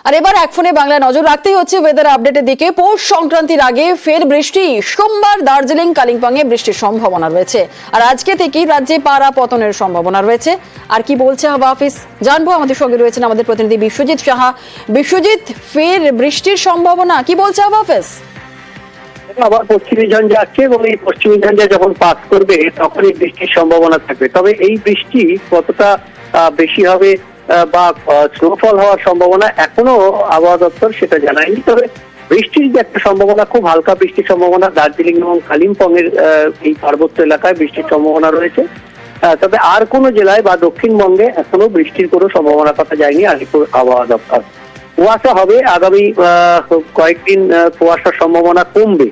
আর এবার এক ফোনে বাংলা নজর রাখতেই হচ্ছে ওয়েদার আপডেটের দিকে। পৌষ সংক্রান্তির আগে ফের বৃষ্টি। সোমবার দার্জিলিং কালিম্পং এ বৃষ্টির সম্ভাবনা রয়েছে। আর আজকে থেকেই রাজ্যে পারা পতনের সম্ভাবনা রয়েছে। আর কি বলছে হাওয়া অফিস জানবো। আমাদের সঙ্গে রয়েছেন আমাদের প্রতিনিধি বিশ্বজিৎ সাহা। বিশ্বজিৎ, ফের বৃষ্টির সম্ভাবনা, কি বলছে হাওয়া অফিস? আবার পশ্চিমী ঝঞ্ঝা আসছে এবং এই পশ্চিমী ঝঞ্ঝা যখন পাস করবে তখনই বৃষ্টির সম্ভাবনা থাকবে। তবে এই বৃষ্টি কতটা বেশি হবে বা স্নোফল হওয়ার সম্ভাবনা এখনো আবহাওয়া দপ্তর সেটা জানায়নি। তবে বৃষ্টির যে একটা সম্ভাবনা, খুব হালকা বৃষ্টির সম্ভাবনা দার্জিলিং এবং কালিম্পং এর এই পার্বত্য এলাকায় বৃষ্টির সম্ভাবনা রয়েছে। তবে আর কোনো জেলায় বা দক্ষিণবঙ্গে এখনো বৃষ্টির কোনো সম্ভাবনা পাওয়া যায়নি আলিপুর আবহাওয়া দপ্তর। কুয়াশা হবে আগামী কয়েকদিন, কুয়াশার সম্ভাবনা কমবে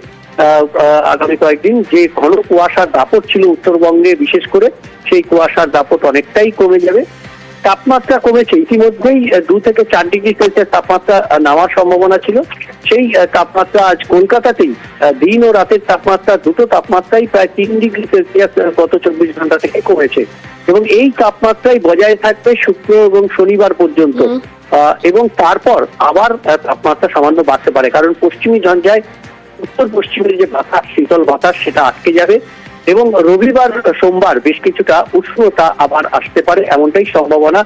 আগামী কয়েকদিন। যে ঘন কুয়াশার দাপট ছিল উত্তরবঙ্গে বিশেষ করে, সেই কুয়াশার দাপট অনেকটাই কমে যাবে। তাপমাত্রা কমেছে ইতিমধ্যেই, 2 থেকে 4 ডিগ্রি সেলসিয়াস তাপমাত্রা নামার সম্ভাবনা ছিল। সেই তাপমাত্রা আজ কলকাতাতেই দিন ও রাতের তাপমাত্রা, দুটো তাপমাত্রাই প্রায় 3 ডিগ্রি সেলসিয়াস গত 24 ঘন্টা থেকে কমেছে এবং এই তাপমাত্রাই বজায় থাকবে শুক্র এবং শনিবার পর্যন্ত। এবং তারপর আবার তাপমাত্রা সামান্য বাড়তে পারে, কারণ পশ্চিমী ঝঞ্ঝায় উত্তর পশ্চিমের যে বাতাস, শীতল বাতাস, সেটা আটকে যাবে এবং রবিবার সোমবার বেশ কিছুটা উষ্ণতা আবার আসতে পারে, এমনটাই সম্ভাবনা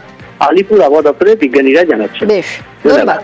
আলিপুর আবহাওয়া দপ্তরের বিজ্ঞানীরা জানাচ্ছেন। বেশ, ধন্যবাদ।